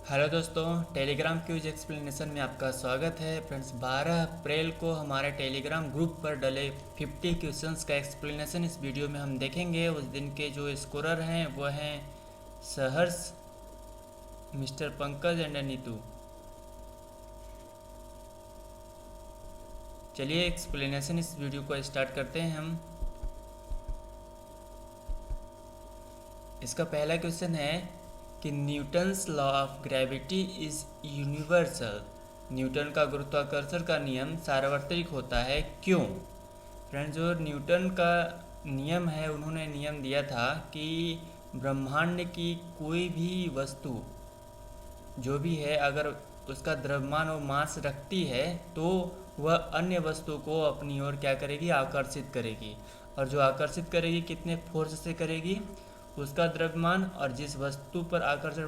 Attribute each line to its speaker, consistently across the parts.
Speaker 1: Hello दोस्तों, Telegram cues explanation में आपका स्वागत है। फ्रेंड्स, 12 अप्रैल को हमारे टेलीग्राम ग्रुप पर डले 50 क्वेश्चंस का एक्सप्लेनेशन इस वीडियो में हम देखेंगे। उस दिन के जो स्कोरर हैं वो हैं सहर्ष, मिस्टर पंकज एंड नीतू। चलिए एक्सप्लेनेशन इस वीडियो को स्टार्ट करते हैं हम। इसका पहला क्वेश्चन है कि Newton's law of gravity is universal. Newton का गुरुत्वाकर्षण का नियम सार्वत्रिक होता है, क्यों? फ्रेंड्स, जो न्यूटन का नियम है, उन्होंने नियम दिया था कि ब्रह्मांड की कोई भी वस्तु जो भी है, अगर उसका द्रव्यमान और मास रखती है तो वह अन्य वस्तु को अपनी ओर क्या करेगी? आकर्षित करेगी। और जो आकर्षित करेगी कितने फोर्स से करेगी? उसका द्रव्यमान, और जिस वस्तु पर आकर्षण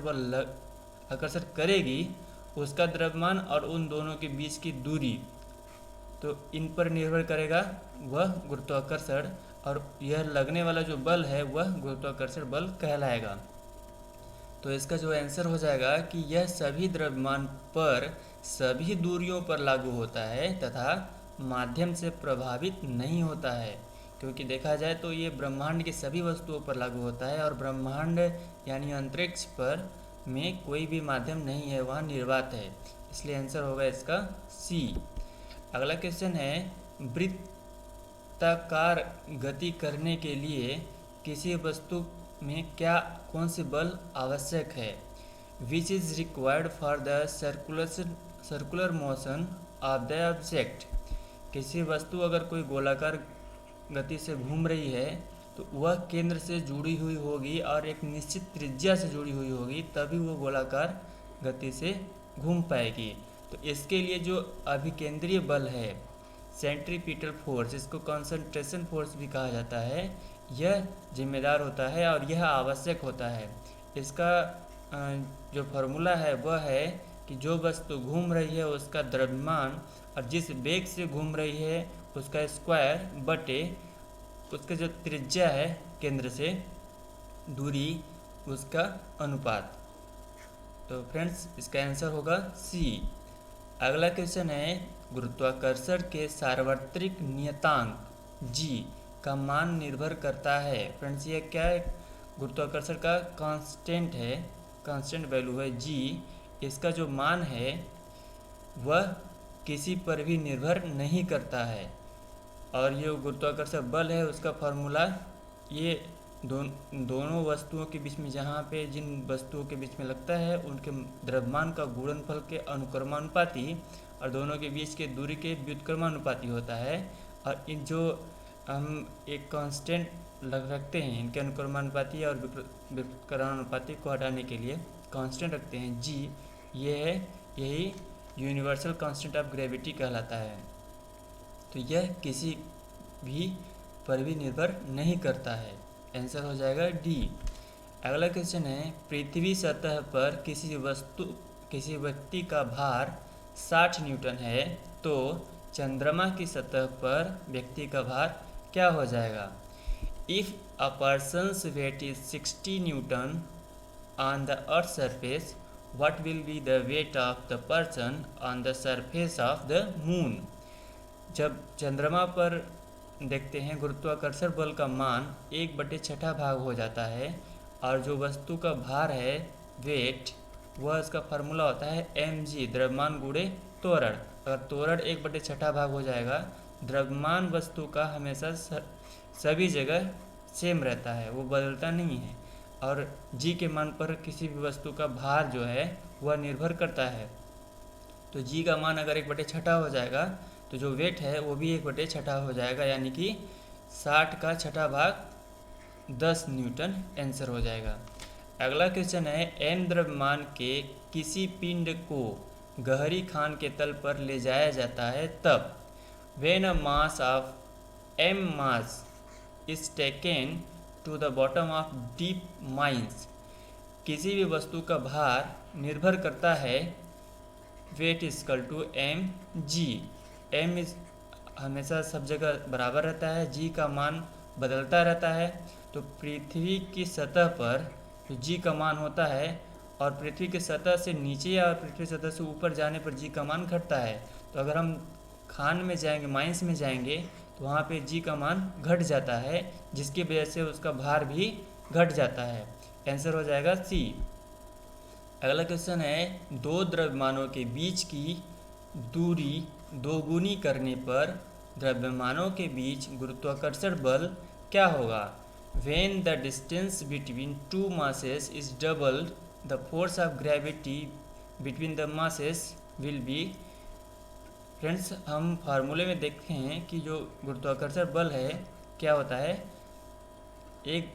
Speaker 1: करेगी उसका द्रव्यमान और उन दोनों के बीच की दूरी, तो इन पर निर्भर करेगा वह गुरुत्वाकर्षण। और यह लगने वाला जो बल है वह गुरुत्वाकर्षण बल कहलाएगा। तो इसका जो आंसर हो जाएगा कि यह सभी द्रव्यमान पर सभी दूरियों पर लागू होता है तथा माध्यम से प्रभावित नहीं होता है। क्योंकि देखा जाए तो ये ब्रह्मांड की सभी वस्तुओं पर लागू होता है, और ब्रह्मांड यानी अंतरिक्ष पर में कोई भी माध्यम नहीं है, वहाँ निर्वात है। इसलिए आंसर होगा इसका सी। अगला क्वेश्चन है, वृत्ताकार गति करने के लिए किसी वस्तु में कौन से बल आवश्यक है? Which is required for the circular motion of the object. किसी वस्तु अगर कोई गोलाकार गति से घूम रही है तो वह केंद्र से जुड़ी हुई होगी और एक निश्चित त्रिज्या से जुड़ी हुई होगी, तभी वो गोलाकार गति से घूम पाएगी। तो इसके लिए जो अभिकेंद्रीय बल है, सेंट्रीपिटल फोर्स, इसको कंसंट्रेशन फोर्स भी कहा जाता है, यह जिम्मेदार होता है और यह आवश्यक होता है। इसका जो फार्मूला है वह है कि जो वस्तु घूम रही है उसका द्रव्यमान और जिस वेग से घूम रही है उसका स्क्वायर बटे उसका जो त्रिज्या है केंद्र से दूरी, उसका अनुपात। तो फ्रेंड्स, इसका आंसर होगा सी। अगला क्वेश्चन है, गुरुत्वाकर्षण के सार्वत्रिक नियतांक जी का मान निर्भर करता है। फ्रेंड्स, ये क्या है? गुरुत्वाकर्षण का कांस्टेंट है, कांस्टेंट वैल्यू है जी। इसका जो मान है वह किसी पर भी निर्भर नहीं करता है। और ये गुरुत्वाकर्षण बल है, उसका फार्मूला ये दोनों वस्तुओं के बीच में, जहाँ पे जिन वस्तुओं के बीच में लगता है उनके द्रव्यमान का गुणनफल के अनुक्रमानुपाती और दोनों के बीच के दूरी के व्युत्क्रमानुपाती होता है। और इन जो हम एक कांस्टेंट रखते हैं, इनके अनुक्रमानुपाती और व्युत्क्रमानुपाती को हटाने के लिए कांस्टेंट रखते हैं जी, ये है, यही यूनिवर्सल कांस्टेंट ऑफ ग्रेविटी कहलाता है। तो यह किसी भी पर भी निर्भर नहीं करता है। आंसर हो जाएगा डी। अगला क्वेश्चन है, पृथ्वी सतह पर किसी व्यक्ति का भार 60 न्यूटन है, तो चंद्रमा की सतह पर व्यक्ति का भार क्या हो जाएगा? If a person's weight is 60 newton on the earth surface, what will be the weight of the person on the surface of the moon। जब चंद्रमा पर देखते हैं गुरुत्वाकर्षण बल का मान 1/6 भाग हो जाता है, और जो वस्तु का भार है वेट, वह इसका फार्मूला होता है mg, द्रव्यमान गुणे त्वरण। अगर त्वरण 1/6 भाग हो जाएगा, द्रव्यमान वस्तु का हमेशा सभी जगह सेम रहता है, वो बदलता नहीं है, और जी के मान पर किसी भी वस्तु का भार जो है वह निर्भर करता है। तो जी का मान अगर 1/6 हो जाएगा तो जो वेट है वो भी 1/6 हो जाएगा, यानी कि 60 का छठा भाग 10 न्यूटन आंसर हो जाएगा। अगला क्वेश्चन है, एम द्रव्यमान के किसी पिंड को गहरी खान के तल पर ले जाया जाता है तब when a mass of m mass is taken to the bottom of deep mines. किसी भी वस्तु का भार निर्भर करता है weight equal to m g. M is हमेशा सब जगह बराबर रहता है, जी का मान बदलता रहता है। तो पृथ्वी की सतह पर जो जी का मान होता है और पृथ्वी की सतह से नीचे या पृथ्वी सतह से ऊपर जाने पर जी का मान घटता है। तो अगर हम खान में जाएंगे, माइंस में जाएंगे, तो वहाँ पे जी का मान घट जाता है, जिसकी वजह से उसका भार भी घट जाता है। आंसर हो जाएगा सी। अगला क्वेश्चन है, दो द्रव्यमानों के बीच की दूरी दोगुनी करने पर द्रव्यमानों के बीच गुरुत्वाकर्षण बल क्या होगा? When the distance between two masses is doubled, the force of gravity between the masses will be। Friends, हम फार्मूले में देखते हैं कि जो गुरुत्वाकर्षण बल है क्या होता है, एक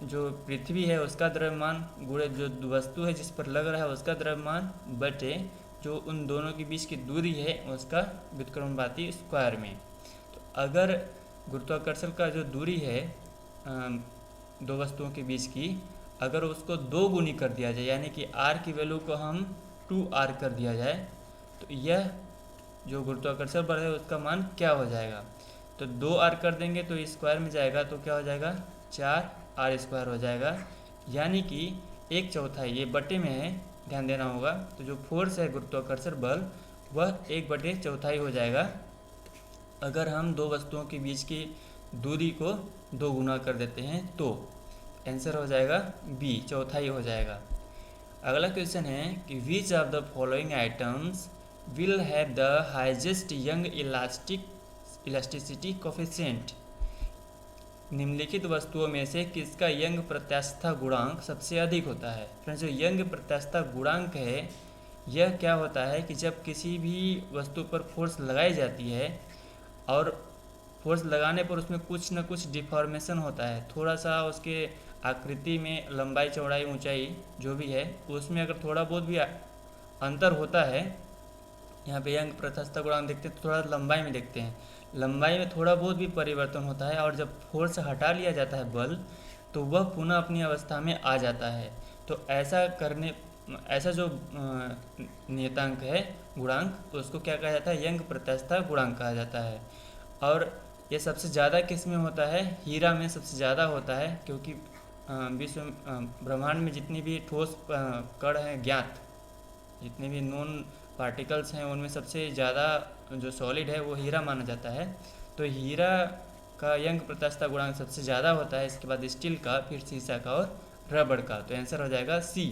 Speaker 1: जो पृथ्वी है उसका द्रव्यमान गुणे जो वस्तु है जिस पर लग रहा है उसका द्रव्यमान बटे जो उन दोनों के बीच की दूरी है उसका व्युत्क्रमवाती स्क्वायर में। तो अगर गुरुत्वाकर्षण का जो दूरी है दो वस्तुओं के बीच की, अगर उसको दो गुनी कर दिया जाए, यानी कि r की वैल्यू को हम 2r कर दिया जाए, तो यह जो गुरुत्वाकर्षण बल है उसका मान क्या हो जाएगा? तो 2r कर देंगे तो स्क्वायर में जाएगा तो क्या हो जाएगा, 4r स्क्वायर हो जाएगा, यानी कि 1/4, ये बटे में है, ध्यान देना होगा। तो जो फोर्स है गुरुत्वाकर्षण बल वह 1/4 हो जाएगा अगर हम दो वस्तुओं के बीच की दूरी को 2 गुना कर देते हैं तो। आंसर हो जाएगा बी, चौथाई हो जाएगा। अगला क्वेश्चन है कि विच of the following items will have the highest young elasticity coefficient? निम्नलिखित वस्तुओं में से किसका यंग प्रत्यास्थता गुणांक सबसे अधिक होता है? फ्रेंड्स, जो यंग प्रत्यास्थता गुणांक है यह क्या होता है कि जब किसी भी वस्तु पर फोर्स लगाई जाती है और फोर्स लगाने पर उसमें कुछ न कुछ डिफॉर्मेशन होता है, थोड़ा सा उसके आकृति में लंबाई चौड़ाई ऊंचाई जो भी है उसमें अगर थोड़ा बहुत भी अंतर होता है, यहाँ पे यंग प्रत्यास्थता गुणांक देखते हैं तो थोड़ा लंबाई में देखते हैं, लंबाई में थोड़ा बहुत भी परिवर्तन होता है और जब फोर्स हटा लिया जाता है बल तो वह पुनः अपनी अवस्था में आ जाता है। तो ऐसा जो नियतांक है गुणांक उसको क्या कहा जाता है, यंग प्रत्यास्थता गुणांक कहा जाता है। और ये सबसे ज़्यादा किस में होता है, हीरा में सबसे ज़्यादा होता है, क्योंकि विश्व ब्रह्मांड में जितनी भी ठोस कण हैं ज्ञात, जितने भी नॉन पार्टिकल्स हैं उनमें सबसे ज़्यादा जो सॉलिड है वो हीरा माना जाता है। तो हीरा का यंग प्रत्यास्थता गुणांक सबसे ज़्यादा होता है, इसके बाद स्टील का, फिर शीशा का और रबड़ का। तो आंसर हो जाएगा सी।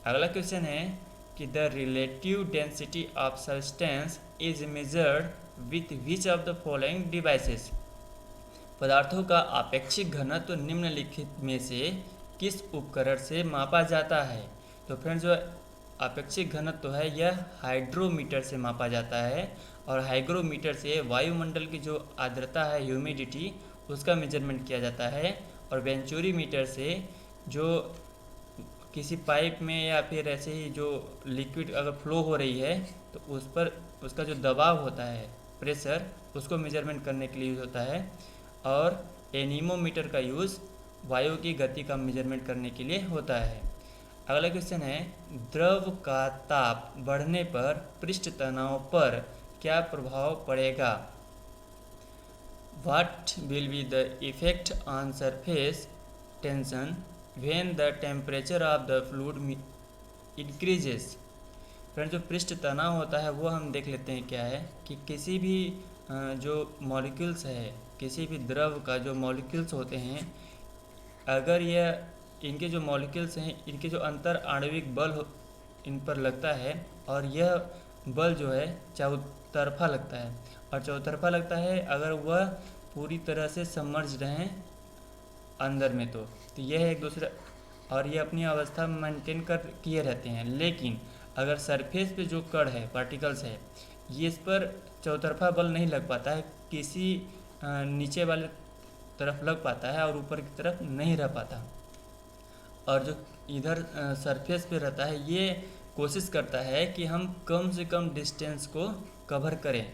Speaker 1: अगला क्वेश्चन है कि the relative density of substance is measured with which of the following devices? पदार्थों का आपेक्षिक घनत्व निम्नलिखित में से किस उपकरण से मापा जाता है? तो फ्रेंड्स, जो आपेक्षिक घनत्व है यह हाइड्रोमीटर से मापा जाता है, और हाइग्रोमीटर से वायुमंडल की जो आर्द्रता है, ह्यूमिडिटी, उसका मेजरमेंट किया जाता है, और वेंचुरीमीटर से जो किसी पाइप में या फिर ऐसे ही जो लिक्विड अगर फ्लो हो रही है तो उस पर उसका जो दबाव होता है, प्रेशर, उसको मेजरमेंट करने के लिए यूज़ होता है। और एनीमोमीटर का यूज़ वायु की गति का मेजरमेंट करने के लिए होता है। अगला क्वेश्चन है, द्रव का ताप बढ़ने पर पृष्ठ तनाव पर क्या प्रभाव पड़ेगा? What will be the effect on surface tension when the temperature of the fluid increases? Friends, जो पृष्ठ तनाव होता है वो हम देख लेते हैं क्या है कि किसी भी जो मॉलिक्यूल्स है, किसी भी द्रव का जो मॉलिक्यूल्स होते हैं, अगर यह इनके जो मॉलिक्यूल्स हैं इनके जो अंतर आणविक बल इन पर लगता है, और यह बल जो है चौतरफा लगता है, और चौतरफा लगता है अगर वह पूरी तरह से सबमर्ज रहें अंदर में, तो यह एक दूसरे और ये अपनी अवस्था में मेंटेन कर किए रहते हैं। लेकिन अगर सरफेस पे जो कण है, पार्टिकल्स है, ये इस पर चौतरफा बल नहीं लग पाता है, किसी नीचे वाले तरफ लग पाता है और ऊपर की तरफ नहीं रह पाता। और जो इधर सरफेस पे रहता है ये कोशिश करता है कि हम कम से कम डिस्टेंस को कवर करें,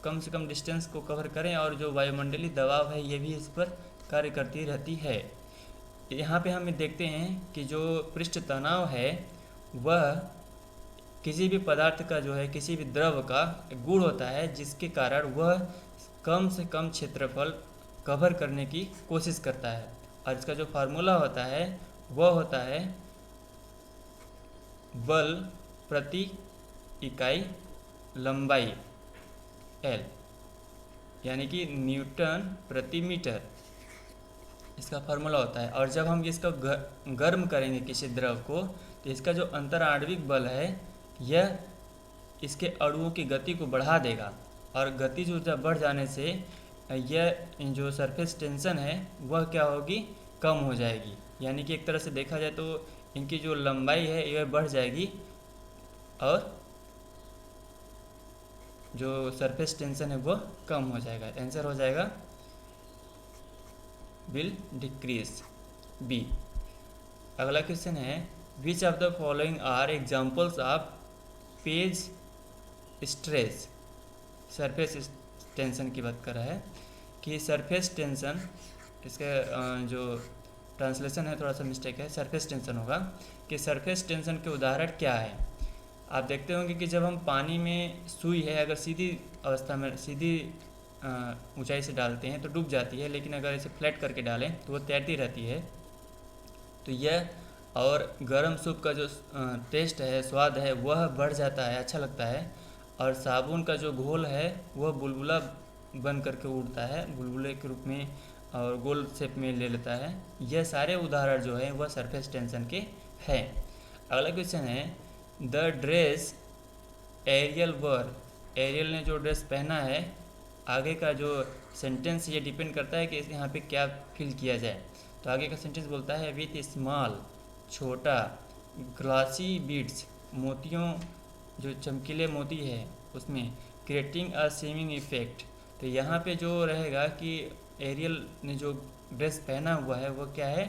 Speaker 1: कम से कम डिस्टेंस को कवर करें, और जो वायुमंडलीय दबाव है ये भी इस पर कार्य करती रहती है। यहाँ पे हम देखते हैं कि जो पृष्ठ तनाव है वह किसी भी पदार्थ का जो है, किसी भी द्रव का गुण होता है, जिसके कारण वह कम से कम क्षेत्रफल कवर करने की कोशिश करता है। और इसका जो फार्मूला होता है वह होता है बल प्रति इकाई लंबाई L, यानी कि न्यूटन प्रति मीटर इसका फार्मूला होता है। और जब हम इसका गर्म करेंगे किसी द्रव को, तो इसका जो अंतराण्विक बल है यह इसके अणुओं की गति को बढ़ा देगा, और गतिज ऊर्जा बढ़ जाने से यह जो सरफेस टेंशन है वह क्या होगी, कम हो जाएगी। यानी कि एक तरह से देखा जाए तो इनकी जो लंबाई है यह बढ़ जाएगी, और जो सरफेस टेंशन है वह कम हो जाएगा। आंसर हो जाएगा विल डिक्रीज, बी। अगला क्वेश्चन है, which of the following are examples of page stress. Surface tension की बात कर रहा है कि सरफेस टेंशन, इसका जो ट्रांसलेशन है थोड़ा सा मिस्टेक है, सरफेस टेंशन होगा कि सरफेस टेंशन के उदाहरण क्या है। आप देखते होंगे कि जब हम पानी में सुई है अगर सीधी अवस्था में सीधी ऊंचाई से डालते हैं तो डूब जाती है, लेकिन अगर इसे फ्लैट करके डालें तो वो तैरती रहती है। तो यह और गर्म सूप का जो टेस्ट है, स्वाद है, वह बढ़ जाता है, अच्छा लगता है। और साबुन का जो घोल है वह बुलबुला बन करके उड़ता है, बुलबुले के रूप में और गोल शेप में ले लेता है। यह सारे उदाहरण जो है वह सरफेस टेंशन के हैं। अगला क्वेश्चन है, the dress Ariel wore. Ariel ने जो ड्रेस पहना है, आगे का जो सेंटेंस ये डिपेंड करता है कि यहाँ पे क्या फिल किया जाए। तो आगे का सेंटेंस बोलता है विथ स्मॉल, छोटा, ग्लासी बीड्स, मोतियों जो चमकीले मोती है उसमें, क्रिएटिंग अ स्विमिंग इफेक्ट। तो यहाँ पे जो रहेगा कि एरियल ने जो ड्रेस पहना हुआ है वो क्या है,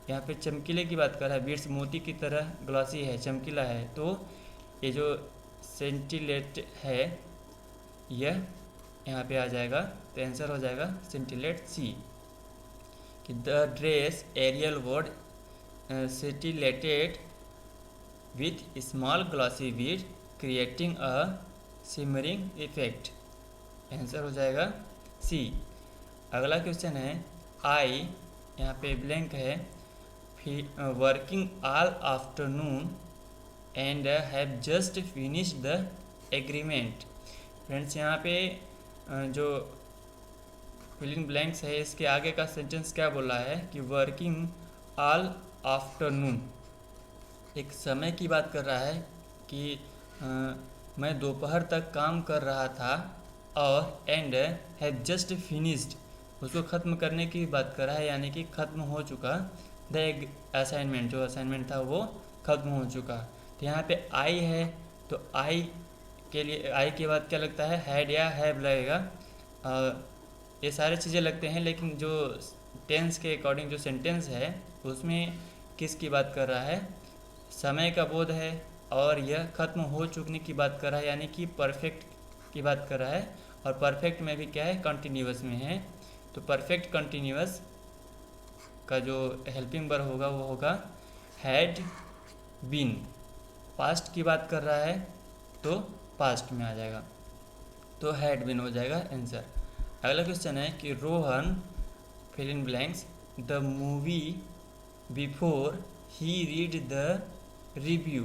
Speaker 1: यहाँ पे चमकीले की बात कर रहा है, बीड्स मोती की तरह ग्लासी है, चमकीला है। तो ये जो सेंटिलेट है यह यहाँ पे आ जाएगा, तो आंसर हो जाएगा सेंटिलेट, सी। कि the dress aerial word scintillated with small glassy bead creating a shimmering effect. Answer हो जाएगा सी। अगला क्वेश्चन है, आई, यहाँ पे ब्लैंक है, working all afternoon and have just finish the agreement. Friends यहाँ पे जो फिलिंग ब्लैंक्स है इसके आगे का सेंटेंस क्या बोला है कि वर्किंग ऑल आफ्टरनून, एक समय की बात कर रहा है कि मैं दोपहर तक काम कर रहा था, और एंड हैव जस्ट फिनिश्ड, उसको ख़त्म करने की बात कर रहा है, यानी कि ख़त्म हो चुका द असाइनमेंट, जो असाइनमेंट था वो ख़त्म हो चुका। तो यहाँ पे आई है, तो आई के लिए आई के बाद क्या लगता है, हैड या हैव लगेगा। ये सारे चीज़ें लगते हैं, लेकिन जो टेंस के अकॉर्डिंग जो सेंटेंस है उसमें किसकी बात कर रहा है, समय का बोध है, और यह ख़त्म हो चुकने की बात कर रहा है, यानी कि परफेक्ट की बात कर रहा है। और परफेक्ट में भी क्या है, कंटिन्यूअस में है। तो परफेक्ट कंटिन्यूअस का जो हेल्पिंग वर्ब होगा वो होगा हैड बीन। पास्ट की बात कर रहा है तो पास्ट में आ जाएगा, तो हैड बीन हो जाएगा आंसर। अगला क्वेश्चन है कि Rohan fill in blanks the movie before he read the review.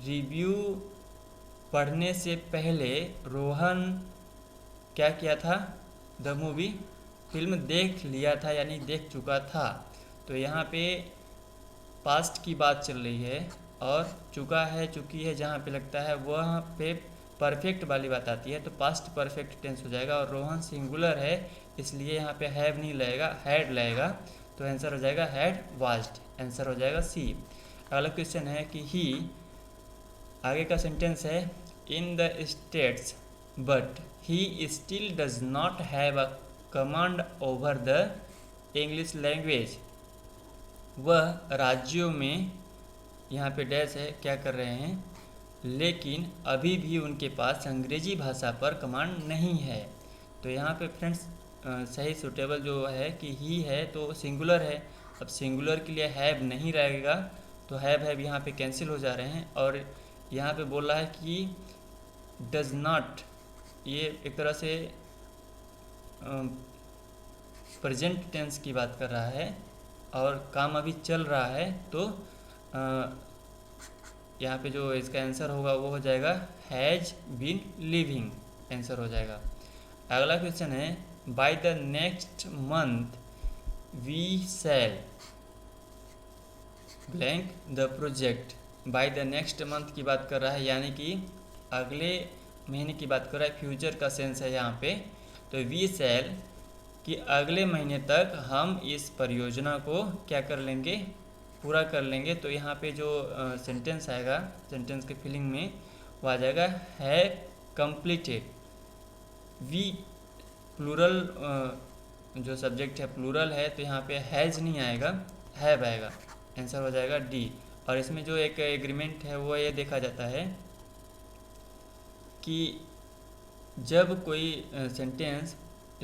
Speaker 1: Review पढ़ने से पहले रोहन क्या किया था, द मूवी, फिल्म देख लिया था, यानी देख चुका था। तो यहाँ पे पास्ट की बात चल रही है, और चुका है, चुकी है जहाँ पे लगता है वहाँ पे परफेक्ट वाली बात आती है, तो पास्ट परफेक्ट टेंस हो जाएगा। और रोहन सिंगुलर है इसलिए यहाँ पे हैव नहीं लगेगा, हैड लगेगा। तो आंसर हो जाएगा हैड वाच्ड, आंसर हो जाएगा सी। अगला क्वेश्चन है कि ही, आगे का सेंटेंस है in the states but he still does not have a command over the English language. वह राज्यों में, यहाँ पे डैश है, क्या कर रहे हैं, लेकिन अभी भी उनके पास अंग्रेजी भाषा पर कमांड नहीं है। तो यहाँ पे फ्रेंड्स सही सूटेबल जो है कि ही है तो सिंगुलर है। अब सिंगुलर के लिए हैव नहीं रहेगा, तो हैव यहाँ पे कैंसिल हो जा रहे हैं। और यहाँ पे बोल रहा है कि डज नॉट, ये एक तरह से प्रेजेंट टेंस की बात कर रहा है, और काम अभी चल रहा है, तो यहाँ पे जो इसका आंसर होगा वो हो जाएगा हैज़ बीन लिविंग, आंसर हो जाएगा। अगला क्वेश्चन है by the next month we shall blank the project. By the next month की बात कर रहा है, यानी कि अगले महीने की बात कर रहा है, फ्यूचर का सेंस है यहाँ पे। तो वी सेल कि अगले महीने तक हम इस परियोजना को क्या कर लेंगे, पूरा कर लेंगे। तो यहाँ पे जो सेंटेंस आएगा, सेंटेंस के फिलिंग में वो आ जाएगा है कंप्लीटेड। वी प्लूरल जो सब्जेक्ट है प्लूरल है, तो यहाँ पे हैज़ नहीं आएगा, हैव आएगा, आंसर हो जाएगा डी। और इसमें जो एक एग्रीमेंट है वो ये देखा जाता है कि जब कोई सेंटेंस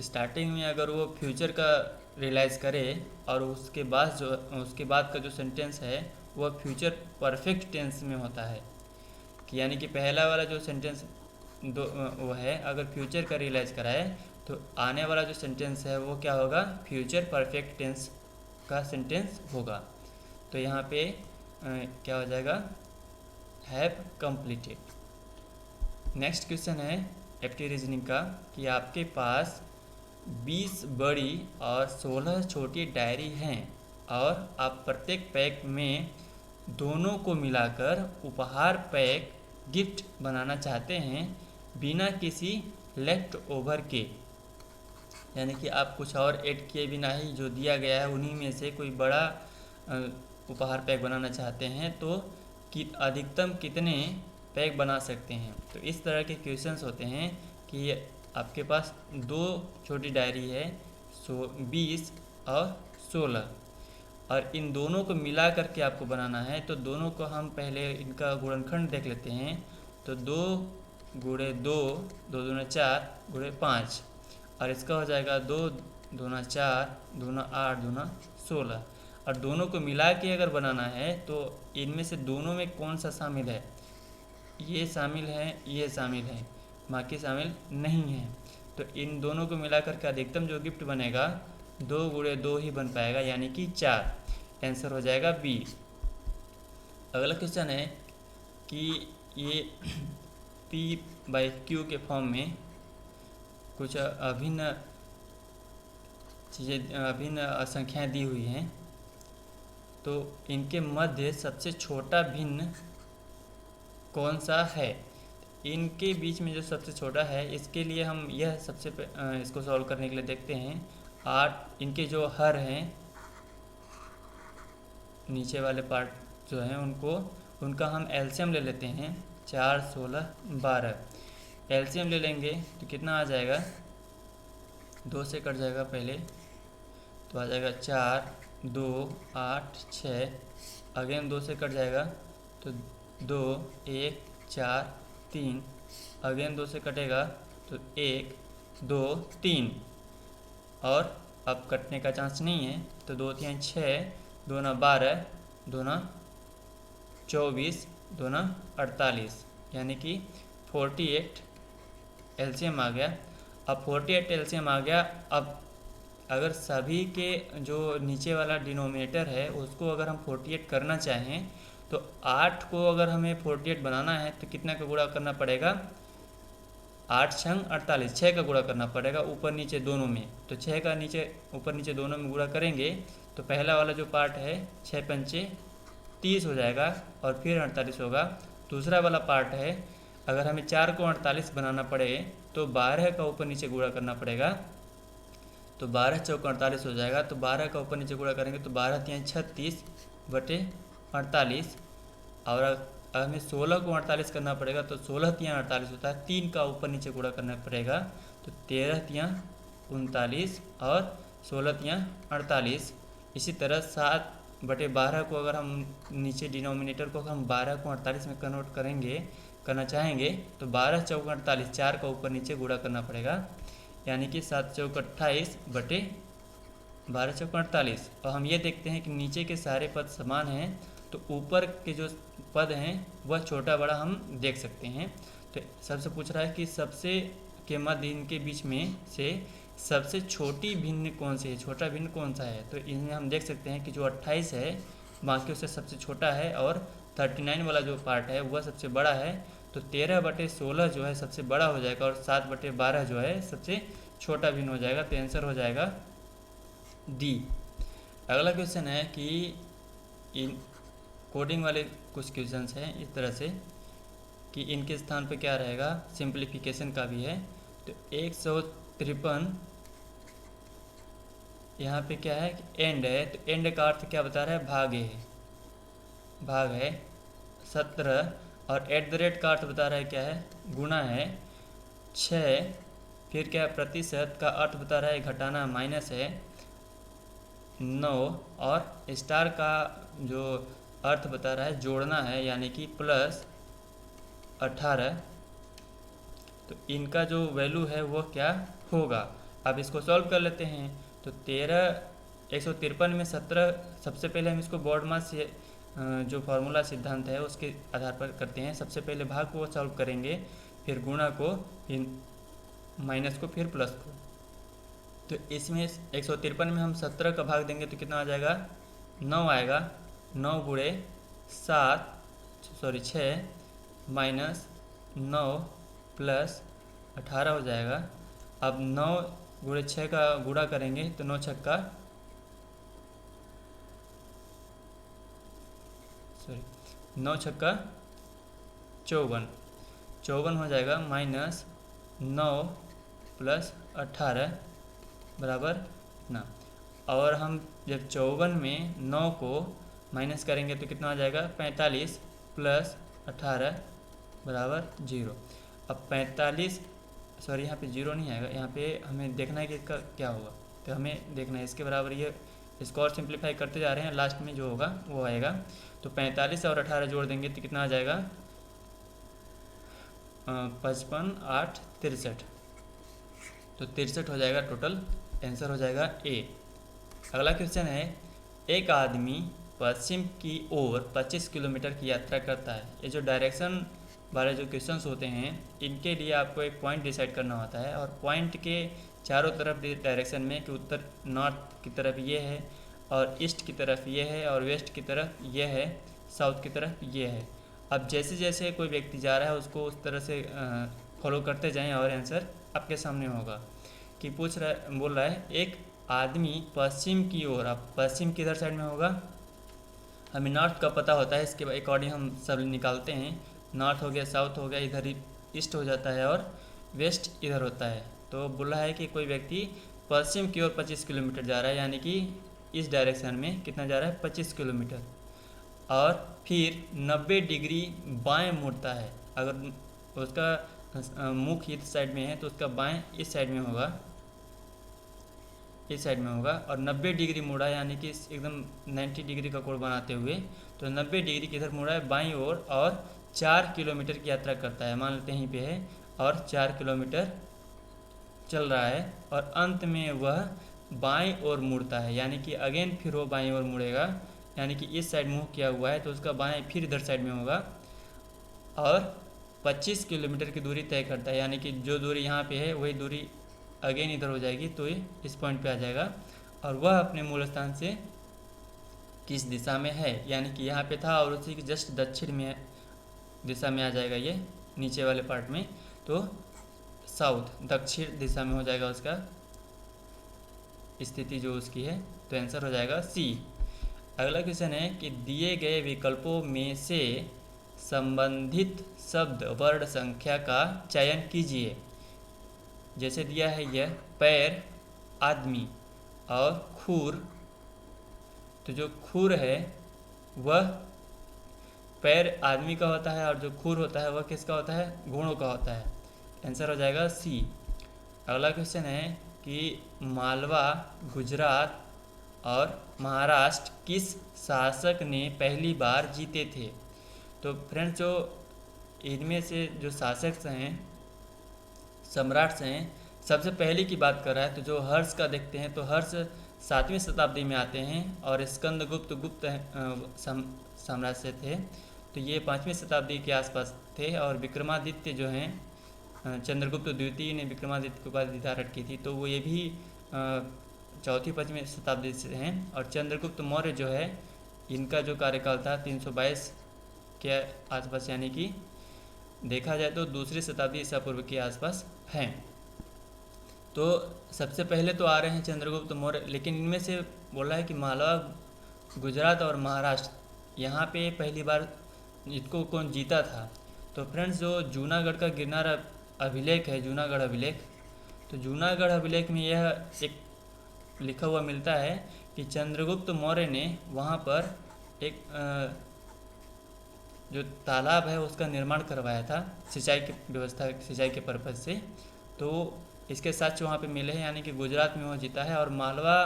Speaker 1: स्टार्टिंग में अगर वो फ्यूचर का रियलाइज करे और उसके बाद का जो सेंटेंस है वो फ्यूचर परफेक्ट टेंस में होता है, कि यानी कि पहला वाला जो सेंटेंस वो है अगर फ्यूचर का रियलाइज कराए तो आने वाला जो सेंटेंस है वो क्या होगा, फ्यूचर परफेक्ट टेंस का सेंटेंस होगा। तो यहाँ पे क्या हो जाएगा, हैव कंप्लीटेड। नेक्स्ट क्वेश्चन है एप्टी रीजनिंग का कि आपके पास 20 बड़ी और 16 छोटी डायरी हैं और आप प्रत्येक पैक में दोनों को मिलाकर उपहार पैक गिफ्ट बनाना चाहते हैं बिना किसी लेफ्ट ओवर के, यानी कि आप कुछ और ऐड किए बिना ही जो दिया गया है उन्हीं में से कोई बड़ा उपहार पैक बनाना चाहते हैं, तो कि अधिकतम कितने पैक बना सकते हैं। तो इस तरह के क्वेश्चंस होते हैं कि आपके पास दो छोटी डायरी है 20 और 16 और इन दोनों को मिला करके आपको बनाना है। तो दोनों को हम पहले इनका गुणनखंड देख लेते हैं। तो 2 गुणे 2, 2 दूना 4 गुणे 5 और इसका हो जाएगा 2 दूना 4 दूना 8 दूना 16। और दोनों को मिला के अगर बनाना है तो इनमें से दोनों में कौन सा शामिल है, ये शामिल है, ये शामिल है, बाकी शामिल नहीं है। तो इन दोनों को मिलाकर के अधिकतम जो गिफ्ट बनेगा 2 गुणे 2 ही बन पाएगा, यानी कि 4, आंसर हो जाएगा बी। अगला क्वेश्चन है कि ये P/Q के फॉर्म में कुछ अभिन्न चीज़ें, अभिन्न संख्याएं दी हुई हैं, तो इनके मध्य सबसे छोटा भिन्न कौन सा है। इनके बीच में जो सबसे छोटा है इसके लिए हम यह इसको सॉल्व करने के लिए देखते हैं 8 इनके जो हर हैं नीचे वाले पार्ट जो हैं उनका हम एलसीएम ले लेते हैं। 4 16 12 एलसीएम ले लेंगे तो कितना आ जाएगा, 2 से कट जाएगा पहले, तो आ जाएगा 4 2 8 6, अगेन 2 से कट जाएगा तो 2 1 4 3, अगेन 2 से कटेगा तो 1 2 3 और अब कटने का चांस नहीं है, तो 2 3 6 2 ना 12 2 ना 24 2 ना 48, यानी कि 48 एलसीएम आ गया। अब 48 एलसीएम आ गया। अब अगर सभी के जो नीचे वाला डिनोमिनेटर है उसको अगर हम 48 करना चाहें तो 8 को अगर हमें 48 बनाना है तो कितना का गुणा करना पड़ेगा, 8 छंग 48, 6 का गुणा करना पड़ेगा ऊपर नीचे दोनों में। तो 6 का नीचे ऊपर नीचे दोनों में गुणा करेंगे तो पहला वाला जो पार्ट है 6 पंचे 30 हो जाएगा और फिर 48 होगा। दूसरा वाला पार्ट है अगर हमें 4 को 48 बनाना पड़े तो 12 का ऊपर नीचे गुणा करना पड़ेगा, तो 12 चौक 48 हो जाएगा। तो 12 का ऊपर नीचे गुणा करेंगे तो 12 3 36 बटे 48 और हमें 16 को 48 करना पड़ेगा तो 16 3 48 होता है। 3 का ऊपर नीचे गुणा करना पड़ेगा तो 13 3 39 और 16 3 48। इसी तरह 7 बटे 12 को अगर हम नीचे डिनोमिनेटर को हम 12 को 48 में कन्वर्ट करना चाहेंगे तो 12 चौक 48, 4 का ऊपर नीचे गुणा करना पड़ेगा, यानी कि 7 चौक 28 बटे 12 चौक 48। और हम ये देखते हैं कि नीचे के सारे पद समान हैं तो ऊपर के जो पद हैं वह छोटा बड़ा हम देख सकते हैं। तो सबसे पूछ रहा है कि सबसे के मध्य इनके बीच में से सबसे छोटी भिन्न कौन सी है, छोटा भिन्न कौन सा है। तो इनमें हम देख सकते हैं कि जो 28 है बाकी उससे सबसे छोटा है और 39 वाला जो पार्ट है वह सबसे बड़ा है, तो 13/16 जो है सबसे बड़ा हो जाएगा और 7/12 जो है सबसे छोटा भिन्न हो जाएगा। तो आंसर हो जाएगा डी। अगला क्वेश्चन है कि इन कोडिंग वाले कुछ क्वेश्चंस हैं इस तरह से कि इनके स्थान पे क्या रहेगा, सिंप्लीफिकेशन का भी है। तो 153 यहाँ पे क्या है, एंड है, तो एंड का अर्थ क्या बता रहा है, भाग है 17, और एट द रेट का अर्थ बता रहा है क्या है, गुणा है 6। फिर क्या है, प्रतिशत का अर्थ बता रहा है घटाना, माइनस है 9, और स्टार का जो अर्थ बता रहा है जोड़ना है, यानी कि प्लस 18। तो इनका जो वैल्यू है वो क्या होगा। अब इसको सॉल्व कर लेते हैं। तो 153 में 17, सबसे पहले हम इसको बोर्ड मास से जो फार्मूला सिद्धांत है उसके आधार पर करते हैं। सबसे पहले भाग को सॉल्व करेंगे, फिर गुणा को, फिर माइनस को, फिर प्लस को। तो इसमें 153 में हम 17 का भाग देंगे तो कितना आ जाएगा, 9 आएगा। 9 गुणे 6 माइनस 9 प्लस 18 हो जाएगा। अब 9 गुणे 6 का गुणा करेंगे तो 9 छक्का 54 हो जाएगा, माइनस 9 प्लस 18 बराबर इतना। और हम जब 54 में 9 को माइनस करेंगे तो कितना आ जाएगा, 45 प्लस 18 बराबर 0। अब 45, सॉरी यहाँ पे 0 नहीं आएगा, यहाँ पे हमें देखना है कि इसका क्या होगा। तो हमें देखना है इसके बराबर, ये इसको और सिंप्लीफाई करते जा रहे हैं, लास्ट में जो होगा वो आएगा। तो 45 और 18 जोड़ देंगे तो कितना आ जाएगा, 55 8 63। तो 63 हो जाएगा टोटल, आंसर हो जाएगा ए। अगला क्वेश्चन है, एक आदमी पश्चिम की ओर 25 किलोमीटर की यात्रा करता है। ये जो डायरेक्शन वाले जो क्वेश्चंस होते हैं इनके लिए आपको एक पॉइंट डिसाइड करना होता है, और पॉइंट के चारों तरफ डायरेक्शन में कि उत्तर नॉर्थ की तरफ ये है, और ईस्ट की तरफ ये है, और वेस्ट की तरफ ये है, साउथ की तरफ ये है। अब जैसे जैसे कोई व्यक्ति जा रहा है उसको उस तरह से फॉलो करते जाएं और आंसर आपके सामने होगा। कि बोल रहा है एक आदमी पश्चिम की ओर, अब पश्चिम किधर साइड में होगा, हमें नॉर्थ का पता होता है, इसके अकॉर्डिंग हम सब निकालते हैं। नॉर्थ हो गया, साउथ हो गया, इधर ईस्ट हो जाता है, और वेस्ट इधर होता है। तो बोला है कि कोई व्यक्ति पश्चिम की ओर 25 किलोमीटर जा रहा है, यानी कि इस डायरेक्शन में कितना जा रहा है, 25 किलोमीटर, और फिर 90 डिग्री बाएं मुड़ता है। अगर उसका मुख इस साइड में है तो उसका बाएं इस साइड में होगा, इस साइड में होगा, और 90 डिग्री मुड़ा, यानी कि एकदम 90 डिग्री का कोण बनाते हुए। तो 90 डिग्री किधर मुड़ा है, बाईं ओर, और 4 किलोमीटर की यात्रा करता है, मान लेते हैं यहीं पे है, और 4 किलोमीटर चल रहा है, और अंत में वह बाईं ओर मुड़ता है, यानी कि अगेन फिर वो बाईं ओर मुड़ेगा, यानी कि इस साइड मुँह किया हुआ है तो उसका बाएं फिर इधर साइड में होगा, और 25 किलोमीटर की दूरी तय करता है, यानी कि जो दूरी यहाँ पे है वही दूरी अगेन इधर हो जाएगी, तो ये इस पॉइंट पे आ जाएगा। और वह अपने मूल स्थान से किस दिशा में है, यानी कि यहाँ पे था और उसी के जस्ट दक्षिण में दिशा में आ जाएगा ये नीचे वाले पार्ट में, तो साउथ दक्षिण दिशा में हो जाएगा उसका स्थिति जो उसकी है। तो आंसर हो जाएगा सी। अगला क्वेश्चन है कि दिए गए विकल्पों में से संबंधित शब्द वर्ण संख्या का चयन कीजिए। जैसे दिया है यह पैर, आदमी और खुर। तो जो खुर है वह पैर आदमी का होता है, और जो खुर होता है वह किसका होता है, घोड़ों का होता है। आंसर हो जाएगा सी। अगला क्वेश्चन है कि मालवा, गुजरात और महाराष्ट्र किस शासक ने पहली बार जीते थे। तो फ्रेंड्स, जो इनमें से जो शासक हैं, सम्राट्स हैं, सबसे पहले की बात कर रहा है। तो जो हर्ष का देखते हैं तो हर्ष 7वीं शताब्दी में आते हैं, और स्कंदगुप्त गुप्त साम्राज्य से थे, तो ये 5वीं शताब्दी के आसपास थे। और विक्रमादित्य जो हैं, चंद्रगुप्त द्वितीय ने विक्रमादित्य की उपाधि धारण की थी, तो वो ये भी 4वीं-5वीं शताब्दी से हैं। और चंद्रगुप्त मौर्य जो है, इनका जो कार्यकाल था 322 के आसपास, यानी कि देखा जाए तो दूसरी शताब्दी ईसा पूर्व के आसपास हैं। तो सबसे पहले तो आ रहे हैं चंद्रगुप्त मौर्य, लेकिन इनमें से बोला है कि मालवा, गुजरात और महाराष्ट्र, यहाँ पे पहली बार इसको कौन जीता था। तो फ्रेंड्स, जो जूनागढ़ का गिरनार अभिलेख है, जूनागढ़ अभिलेख, तो जूनागढ़ अभिलेख में यह एक लिखा हुआ मिलता है कि चंद्रगुप्त मौर्य ने वहाँ पर एक जो तालाब है उसका निर्माण करवाया था, सिंचाई की व्यवस्था, सिंचाई के पर्पज़ से। तो इसके साक्ष्य वहाँ पे मिले हैं, यानी कि गुजरात में वो जीता है। और मालवा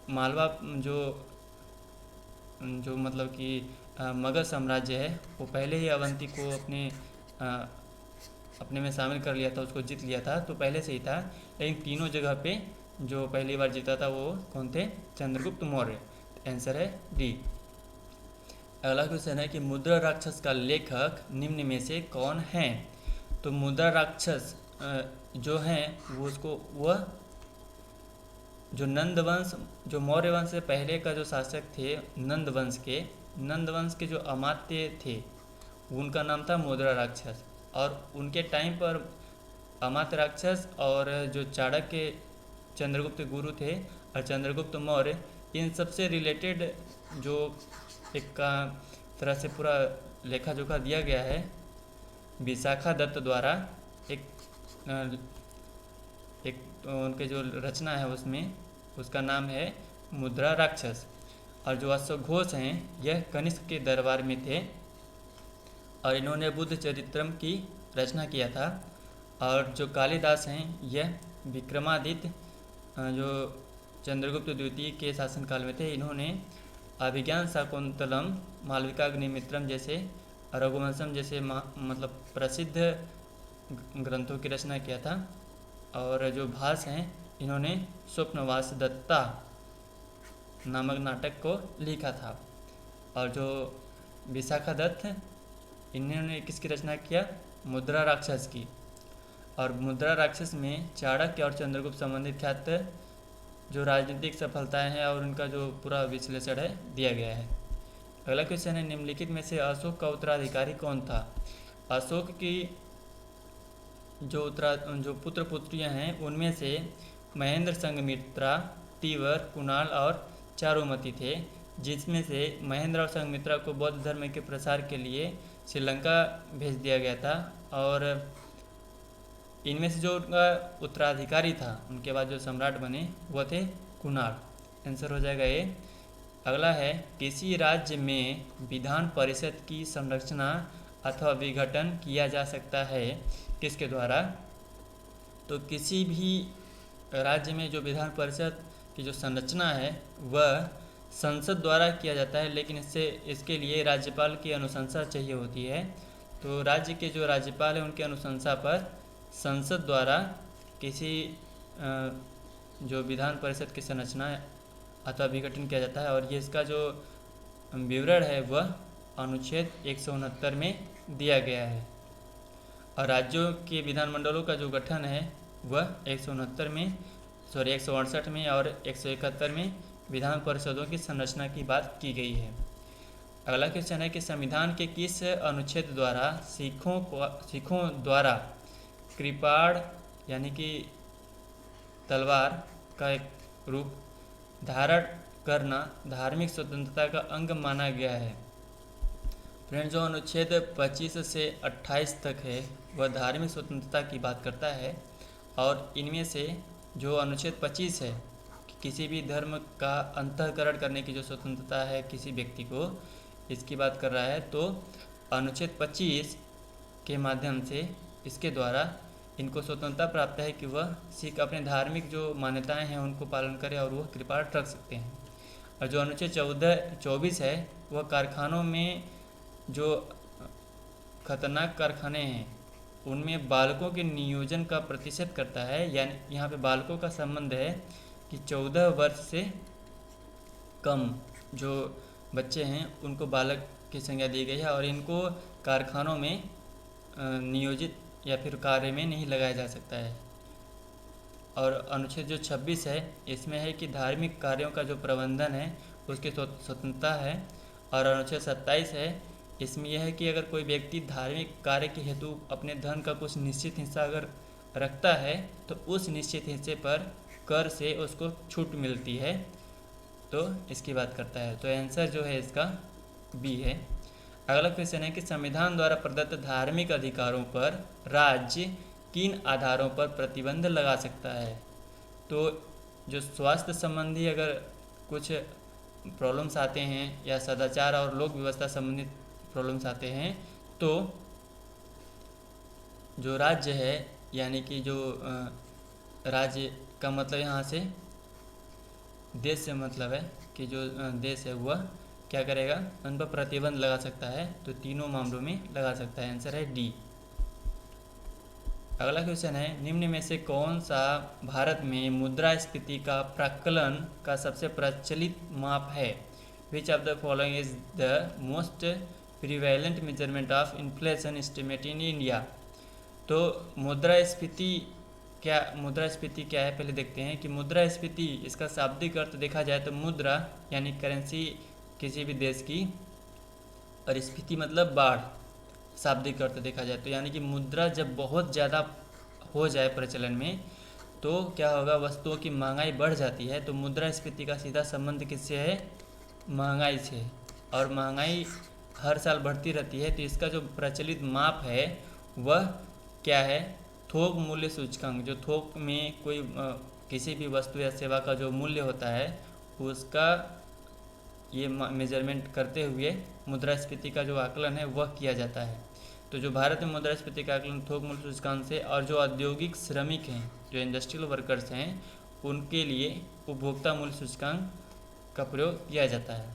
Speaker 1: मालवा जो जो मतलब कि मगध साम्राज्य है, वो पहले ही अवंती को अपने में शामिल कर लिया था, उसको जीत लिया था, तो पहले से ही था। लेकिन तीनों जगह पे जो पहली बार जीता था वो कौन थे? चंद्रगुप्त मौर्य। आंसर है डी। अगला क्वेश्चन है कि मुद्रा राक्षस का लेखक निम्न में से कौन है? तो मुद्रा राक्षस जो हैं वह जो नंदवंश, जो मौर्य वंश से पहले का जो शासक थे, नंदवंश के जो अमात्य थे, उनका नाम था मुद्रा राक्षस। और उनके टाइम पर अमात्य राक्षस और जो चाणक्य चंद्रगुप्त गुरु थे और चंद्रगुप्त मौर्य, इन सबसे रिलेटेड जो एक तरह से पूरा लेखा जोखा दिया गया है विशाखा दत्त द्वारा। एक उनके जो रचना है उसमें उसका नाम है मुद्रा राक्षस। और जो अश्वघोष हैं यह कनिष्क के दरबार में थे और इन्होंने बुद्ध चरित्रम की रचना किया था। और जो कालिदास हैं यह विक्रमादित्य जो चंद्रगुप्त द्वितीय के शासनकाल में थे, इन्होंने अभिज्ञान शाकुंतलम, मालविकाग्निमित्रम जैसे, रघुवंशम जैसे मतलब प्रसिद्ध ग्रंथों की रचना किया था। और जो भास हैं इन्होंने स्वप्नवास दत्ता नामक नाटक को लिखा था। और जो विशाखा दत्त, इन्होंने किसकी रचना किया? मुद्रा राक्षस की। और मुद्रा राक्षस में चाणक्य और चंद्रगुप्त संबंधित ख्यात जो राजनीतिक सफलताएं हैं और उनका जो पूरा विश्लेषण है दिया गया है। अगला क्वेश्चन है निम्नलिखित में से अशोक का उत्तराधिकारी कौन था? अशोक की जो पुत्र पुत्रियां हैं उनमें से महेंद्र, संघमित्रा, तीवर, कुणाल और चारुमती थे, जिसमें से महेंद्र और संघमित्रा को बौद्ध धर्म के प्रसार के लिए श्रीलंका भेज दिया गया था। और इनमें से जो उनका उत्तराधिकारी था, उनके बाद जो सम्राट बने वो थे कुणाल। आंसर हो जाएगा ये। अगला है किसी राज्य में विधान परिषद की संरचना अथवा विघटन किया जा सकता है किसके द्वारा? तो किसी भी राज्य में जो विधान परिषद की जो संरचना है वह संसद द्वारा किया जाता है, लेकिन इसके लिए राज्यपाल की अनुशंसा चाहिए होती है। तो राज्य के जो राज्यपाल हैं उनकी अनुशंसा पर संसद द्वारा किसी जो विधान परिषद की संरचना अथवा विघटन किया जाता है। और ये इसका जो विवरण है वह अनुच्छेद 169 में दिया गया है। और राज्यों के विधानमंडलों का जो गठन है वह 169 में, 168 में और 171 में विधान परिषदों की संरचना की बात की गई है। अगला क्वेश्चन है कि संविधान के किस अनुच्छेद द्वारा सिखों द्वारा कृपाण यानी कि तलवार का एक रूप धारण करना धार्मिक स्वतंत्रता का अंग माना गया है? फ्रेंड्स, जो अनुच्छेद 25 से 28 तक है वह धार्मिक स्वतंत्रता की बात करता है। और इनमें से जो अनुच्छेद 25 है कि किसी भी धर्म का अंतःकरण करने की जो स्वतंत्रता है किसी व्यक्ति को, इसकी बात कर रहा है। तो अनुच्छेद 25 के माध्यम से इसके द्वारा इनको स्वतंत्रता प्राप्त है कि वह सिख अपने धार्मिक जो मान्यताएं हैं उनको पालन करें और वह कृपाण रख सकते हैं। और जो अनुच्छेद 24 है वह कारखानों में जो खतरनाक कारखाने हैं उनमें बालकों के नियोजन का प्रतिषेध करता है। यानी यहाँ पे बालकों का संबंध है कि 14 वर्ष से कम जो बच्चे हैं उनको बालक की संज्ञा दी गई है और इनको कारखानों में नियोजित या फिर कार्य में नहीं लगाया जा सकता है। और अनुच्छेद जो 26 है इसमें है कि धार्मिक कार्यों का जो प्रबंधन है उसकी स्वतंत्रता है। और अनुच्छेद 27 है इसमें यह है कि अगर कोई व्यक्ति धार्मिक कार्य के हेतु अपने धन का कुछ निश्चित हिस्सा अगर रखता है तो उस निश्चित हिस्से पर कर से उसको छूट मिलती है, तो इसकी बात करता है। तो आंसर जो है इसका बी है। अगला क्वेश्चन है कि संविधान द्वारा प्रदत्त धार्मिक अधिकारों पर राज्य किन आधारों पर प्रतिबंध लगा सकता है? तो जो स्वास्थ्य संबंधी अगर कुछ प्रॉब्लम्स आते हैं या सदाचार और लोक व्यवस्था संबंधित प्रॉब्लम्स आते हैं, तो जो राज्य है, यानी कि जो राज्य का मतलब यहाँ से देश से मतलब है कि जो देश है वह क्या करेगा, उन पर प्रतिबंध लगा सकता है। तो तीनों मामलों में लगा सकता है। आंसर है डी। अगला क्वेश्चन है, निम्न में से कौन सा भारत में मुद्रास्फीति का प्राक्कलन का सबसे प्रचलित माप है? Which of the following is the most prevalent measurement of inflation estimate in India? तो मुद्रास्फीति क्या है, पहले देखते हैं कि मुद्रास्फीति इसका शाब्दिक अर्थ देखा जाए तो मुद्रा यानी करेंसी किसी भी देश की, और स्फीति मतलब बाढ़, शाब्दिक अर्थ देखा जाए तो। यानी कि मुद्रा जब बहुत ज़्यादा हो जाए प्रचलन में तो क्या होगा, वस्तुओं की महंगाई बढ़ जाती है। तो मुद्रास्फीति का सीधा संबंध किससे है? महंगाई से। और महंगाई हर साल बढ़ती रहती है, तो इसका जो प्रचलित माप है वह क्या है? थोक मूल्य सूचकांक। जो थोक में कोई किसी भी वस्तु या सेवा का जो मूल्य होता है उसका ये मेजरमेंट करते हुए मुद्रास्फीति का जो आकलन है वह किया जाता है। तो जो भारत में मुद्रास्फीति का आकलन थोक मूल्य सूचकांक से, और जो औद्योगिक श्रमिक हैं, जो इंडस्ट्रियल वर्कर्स हैं, उनके लिए उपभोक्ता मूल्य सूचकांक का प्रयोग किया जाता है।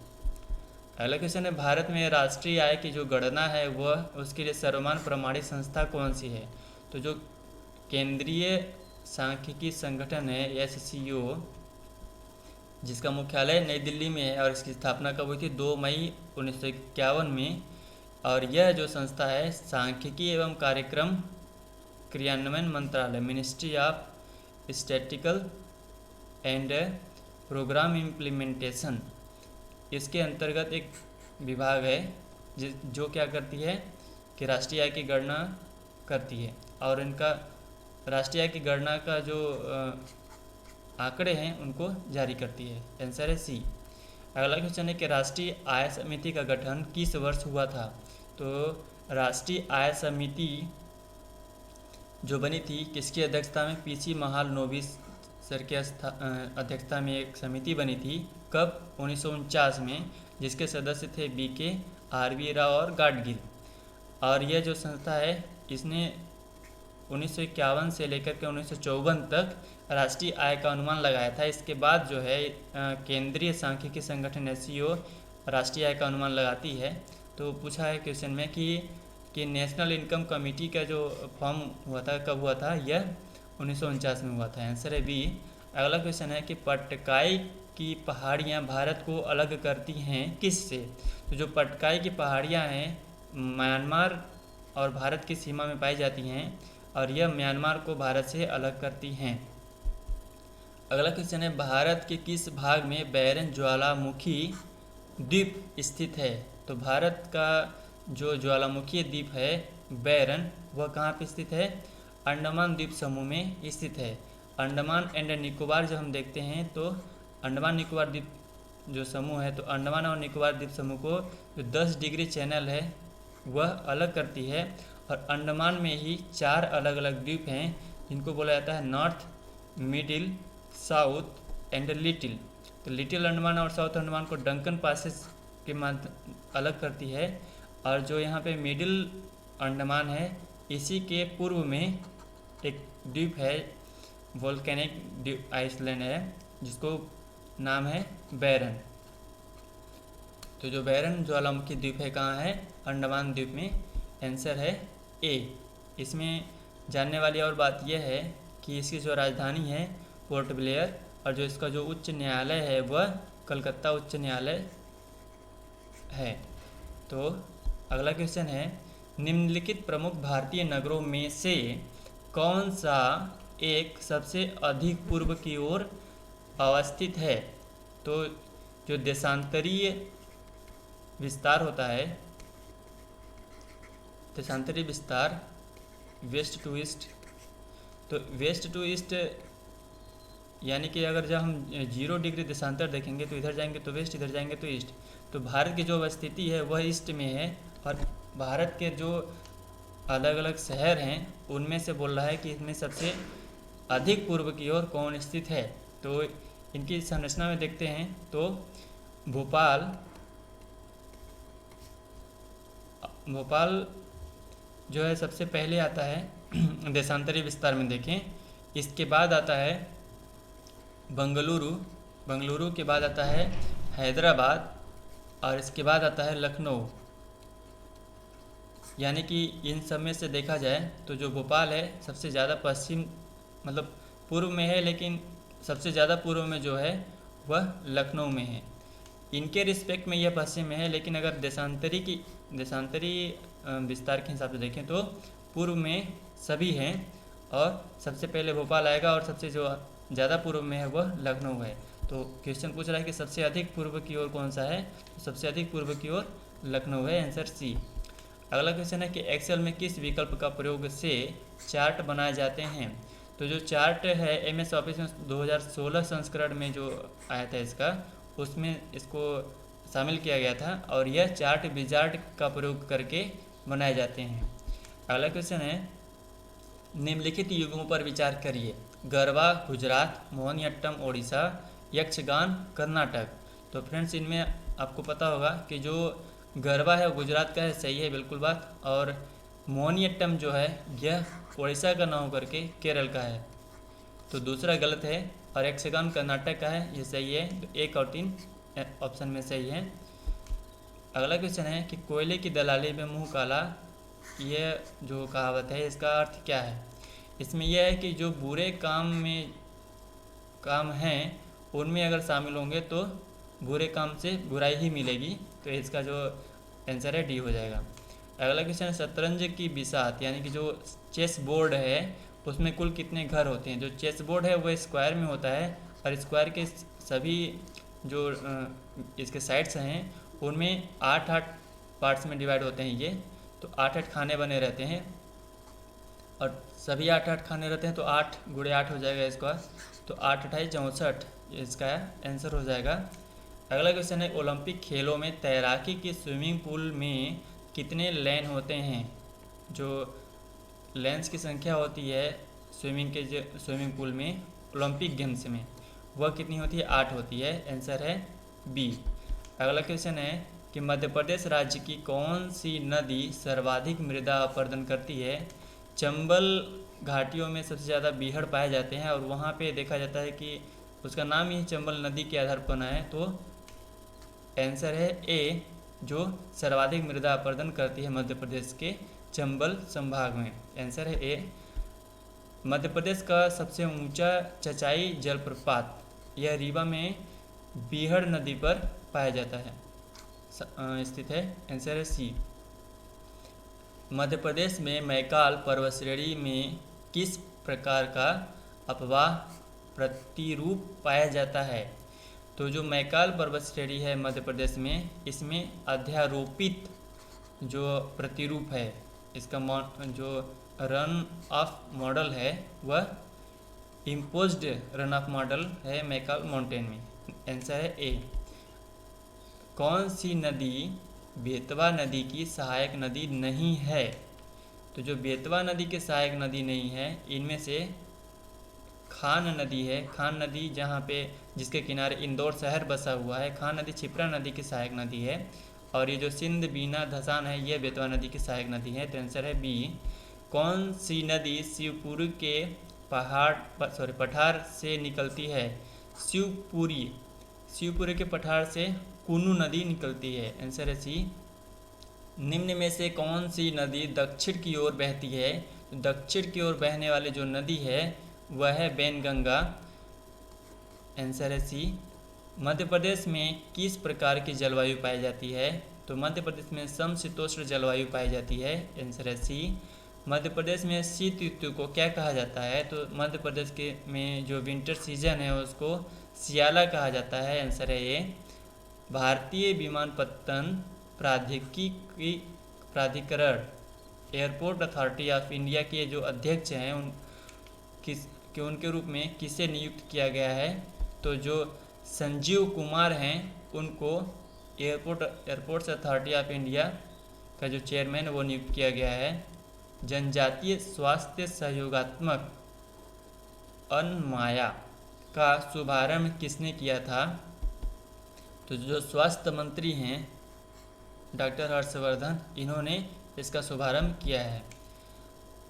Speaker 1: अगला क्वेश्चन है, भारत में राष्ट्रीय आय की जो गणना है वह उसके लिए सर्वमान्य प्रमाणित संस्था कौन सी है? तो जो केंद्रीय सांख्यिकी संगठन है SCO, जिसका मुख्यालय नई दिल्ली में है और इसकी स्थापना कब हुई थी? 2 मई 1951 में। और यह जो संस्था है सांख्यिकी एवं कार्यक्रम क्रियान्वयन मंत्रालय, ministry of statistical and programme implementation, इसके अंतर्गत एक विभाग है जो क्या करती है कि राष्ट्रीय आय की गणना करती है, और इनका राष्ट्रीय आय की गणना का जो आंकड़े हैं उनको जारी करती है। आंसर है सी। अगला क्वेश्चन है कि राष्ट्रीय आय समिति का गठन किस वर्ष हुआ था? तो राष्ट्रीय आय समिति जो बनी थी किसकी अध्यक्षता में? PC महालनोबिस सर के अध्यक्षता में एक समिति बनी थी। कब? 1949 में, जिसके सदस्य थे BK, RV राव और गाडगिल। और यह जो संस्था है इसने 1951 से लेकर के 1954 तक राष्ट्रीय आय का अनुमान लगाया था। इसके बाद जो है केंद्रीय सांख्यिकी संगठन SCO राष्ट्रीय आय का अनुमान लगाती है। तो पूछा है क्वेश्चन में कि नेशनल इनकम कमेटी का जो फॉर्म हुआ था कब हुआ था? यह 1949 में हुआ था। आंसर है बी। अगला क्वेश्चन है कि पटकाई की पहाड़ियाँ भारत को अलग करती हैं किससे? तो जो पटकाई की पहाड़ियाँ हैं म्यांमार और भारत की सीमा में पाई जाती हैं, और यह म्यांमार को भारत से अलग करती हैं। अगला क्वेश्चन है, भारत के किस भाग में बैरन ज्वालामुखी द्वीप स्थित है? तो भारत का जो ज्वालामुखी द्वीप है बैरन, वह कहाँ पे स्थित है? अंडमान द्वीप समूह में स्थित है। अंडमान एंड निकोबार जब हम देखते हैं तो अंडमान निकोबार द्वीप जो समूह है, तो अंडमान और निकोबार द्वीप समूह को जो 10 डिग्री चैनल है वह अलग करती है। और अंडमान में ही 4 अलग अलग द्वीप हैं जिनको बोला जाता है north, middle, south and little. तो लिटिल अंडमान और साउथ अंडमान को डंकन पासेस के माध्यम अलग करती है। और जो यहाँ पे मिडिल अंडमान है इसी के पूर्व में एक द्वीप है, वोल्केनिक आइसलैंड है, जिसको नाम है बैरन। तो जो बैरन ज्वालामुखी द्वीप है कहाँ है? अंडमान द्वीप में। आंसर है ए। इसमें जानने वाली और बात यह है कि इसकी जो राजधानी है पोर्ट ब्लेयर, और जो इसका जो उच्च न्यायालय है वह कलकत्ता उच्च न्यायालय है। तो अगला क्वेश्चन है, निम्नलिखित प्रमुख भारतीय नगरों में से कौन सा एक सबसे अधिक पूर्व की ओर अवस्थित है? तो जो देशांतरीय विस्तार होता है देशांतरी विस्तार वेस्ट टू ईस्ट। तो वेस्ट टू ईस्ट यानी कि अगर जब हम 0 डिग्री देशांतर देखेंगे तो इधर जाएंगे तो वेस्ट, इधर जाएंगे तो ईस्ट। तो भारत की जो स्थिति है वह ईस्ट में है, और भारत के जो अलग अलग शहर हैं उनमें से बोल रहा है कि इसमें सबसे अधिक पूर्व की ओर कौन स्थित है। तो इनकी संरचना में देखते हैं तो भोपाल जो है सबसे पहले आता है देशांतरी विस्तार में देखें। इसके बाद आता है बेंगलुरु के बाद आता है हैदराबाद, और इसके बाद आता है लखनऊ। यानी कि इन सब में से देखा जाए तो जो भोपाल है सबसे ज़्यादा पश्चिम मतलब पूर्व में है, लेकिन सबसे ज़्यादा पूर्व में जो है वह लखनऊ में है। इनके रिस्पेक्ट में यह पश्चिम में है, लेकिन अगर देशांतरी विस्तार के हिसाब से देखें तो पूर्व में सभी हैं, और सबसे पहले भोपाल आएगा और सबसे जो ज़्यादा पूर्व में है वह लखनऊ है। तो क्वेश्चन पूछ रहा है कि सबसे अधिक पूर्व की ओर कौन सा है, तो सबसे अधिक पूर्व की ओर लखनऊ है, आंसर सी। अगला क्वेश्चन है कि एक्सेल में किस विकल्प का प्रयोग से चार्ट बनाए जाते हैं। तो जो चार्ट है एमएस ऑफिस में 2016 संस्करण में जो आया था इसका, उसमें इसको शामिल किया गया था, और यह चार्ट विजार्ट का प्रयोग करके बनाए जाते हैं। अगला क्वेश्चन है निम्नलिखित युगों पर विचार करिए। गरबा गुजरात, मोहिनीअट्टम ओडिशा, यक्षगान कर्नाटक। तो फ्रेंड्स इनमें आपको पता होगा कि जो गरबा है वो गुजरात का है, सही है बिल्कुल बात, और मोहिनीअट्टम जो है यह उड़ीसा का ना होकर के केरल का है, तो दूसरा गलत है, और यक्षगान कर्नाटक का है, ये सही है। तो 1 और 3 ऑप्शन में सही है। अगला क्वेश्चन है कि कोयले की दलाली में मुंह काला, ये जो कहावत है इसका अर्थ क्या है। इसमें यह है कि जो बुरे काम हैं उनमें अगर शामिल होंगे तो बुरे काम से बुराई ही मिलेगी, तो इसका जो आंसर है डी हो जाएगा। अगला क्वेश्चन है शतरंज की बिसात यानी कि जो चेस बोर्ड है उसमें कुल कितने घर होते हैं। जो चेस बोर्ड है वह स्क्वायर में होता है, और स्क्वायर के सभी जो इसके साइड्स हैं उनमें 8-8 पार्ट्स में डिवाइड होते हैं ये, तो 8-8 खाने बने रहते हैं, और सभी 8-8 खाने रहते हैं, तो 8 × 8 हो जाएगा इसका, तो 8×8 = 64 इसका आंसर हो जाएगा। अगला क्वेश्चन है ओलंपिक खेलों में तैराकी के स्विमिंग पूल में कितने लेन होते हैं। जो लेंस की संख्या होती है स्विमिंग पूल में ओलंपिक गेम्स में वह कितनी होती है, 8 होती है, आंसर है बी। अगला क्वेश्चन है कि मध्य प्रदेश राज्य की कौन सी नदी सर्वाधिक मृदा अपरदन करती है। चंबल घाटियों में सबसे ज़्यादा बीहड़ पाए जाते हैं, और वहाँ पे देखा जाता है कि उसका नाम ही चंबल नदी के आधार पर बना है, तो आंसर है ए, जो सर्वाधिक मृदा अपरदन करती है मध्य प्रदेश के चंबल संभाग में, आंसर है ए। मध्य प्रदेश का सबसे ऊंचा चचाई जलप्रपात यह रीवा में बीहड़ नदी पर पाया जाता है, स्थित है, आंसर है सी। मध्य प्रदेश में मैकाल पर्वत श्रेणी में किस प्रकार का अपवाह प्रतिरूप पाया जाता है। तो जो मैकाल पर्वत श्रेणी है मध्य प्रदेश में, इसमें अध्यारोपित जो प्रतिरूप है, इसका जो रन ऑफ मॉडल है वह इम्पोज्ड रन ऑफ मॉडल है मैकाल माउंटेन में, आंसर है ए। कौन सी नदी बेतवा नदी की सहायक नदी नहीं है। तो जो बेतवा नदी की सहायक नदी नहीं है इनमें से खान नदी है। खान नदी जहाँ पे जिसके किनारे इंदौर शहर बसा हुआ है, खान नदी छिपरा नदी की सहायक नदी है, और ये जो सिंध बीना धसान है ये बेतवा नदी की सहायक नदी है, तो आंसर है बी। कौन सी नदी शिवपुरी के पठार से निकलती है। शिवपुरी के पठार से कुनू नदी निकलती है, आंसर है सी। निम्न में से कौन सी नदी दक्षिण की ओर बहती है। दक्षिण की ओर बहने वाली जो नदी है वह है बैनगंगा, आंसर है सी। मध्य प्रदेश में किस प्रकार की जलवायु पाई जाती है। तो मध्य प्रदेश में समशीतोष्ण जलवायु पाई जाती है, आंसर है सी। मध्य प्रदेश में शीत ऋतु को क्या कहा जाता है। तो मध्य प्रदेश के में जो विंटर सीजन है उसको सियाला कहा जाता है, आंसर है ए। भारतीय विमानपत्तन प्राधिकरण एयरपोर्ट अथॉरिटी ऑफ इंडिया के जो अध्यक्ष हैं उनके रूप में किसे नियुक्त किया गया है? तो जो संजीव कुमार हैं उनको एयरपोर्ट्स अथॉरिटी ऑफ इंडिया का जो चेयरमैन वो नियुक्त किया गया है। जनजातीय स्वास्थ्य सहयोगात्मक अनमाया का शुभारंभ किसने किया था? तो जो स्वास्थ्य मंत्री हैं डॉक्टर हर्षवर्धन, इन्होंने इसका शुभारंभ किया है।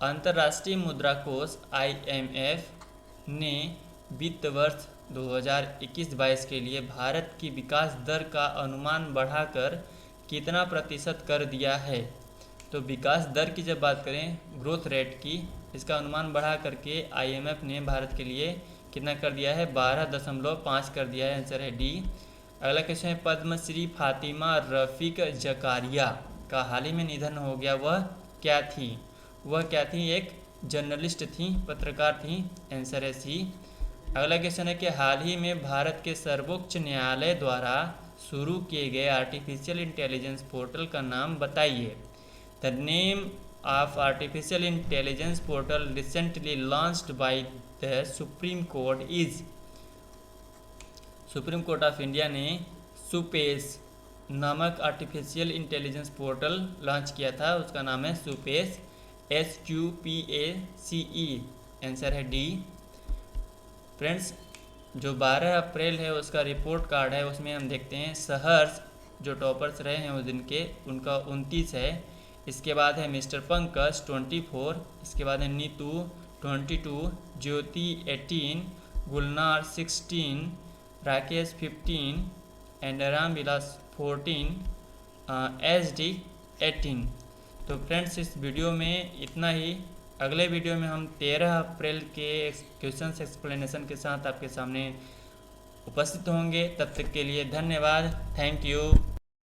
Speaker 1: अंतर्राष्ट्रीय मुद्रा कोष IMF ने वित्त वर्ष 2021-22 के लिए भारत की विकास दर का अनुमान बढ़ाकर कितना प्रतिशत कर दिया है? तो विकास दर की जब बात करें, ग्रोथ रेट की, इसका अनुमान बढ़ा करके IMF ने भारत के लिए कितना कर दिया है? 12.5 कर दिया है। आंसर है डी। अगला क्वेश्चन है, पद्मश्री फातिमा रफीक जकारिया का हाल ही में निधन हो गया, वह क्या थी? वह क्या थी? एक जर्नलिस्ट थी, पत्रकार थी। आंसर है सी। अगला क्वेश्चन है कि हाल ही में भारत के सर्वोच्च न्यायालय द्वारा शुरू किए गए आर्टिफिशियल इंटेलिजेंस पोर्टल का नाम बताइए। The name of artificial intelligence portal recently launched by the supreme court is. Supreme court of India ने सुपेस नामक आर्टिफिशियल इंटेलिजेंस पोर्टल लॉन्च किया था, उसका नाम है सुपेस, SUPACE। आंसर है डी। फ्रेंड्स, जो 12 अप्रैल है उसका रिपोर्ट कार्ड है, उसमें हम देखते हैं सहर्ष जो टॉपर्स रहे हैं उस दिन के, उनका 29 है। इसके बाद है मिस्टर पंकज 24, इसके बाद है नीतू 22, ज्योति 18, गुलनार 16, राकेश 15 एंड रामविलास 14, SD 18। तो फ्रेंड्स, इस वीडियो में इतना ही। अगले वीडियो में हम 13 अप्रैल के क्वेश्चंस एक्सप्लेनेशन के साथ आपके सामने उपस्थित होंगे। तब तक के लिए धन्यवाद। Thank you.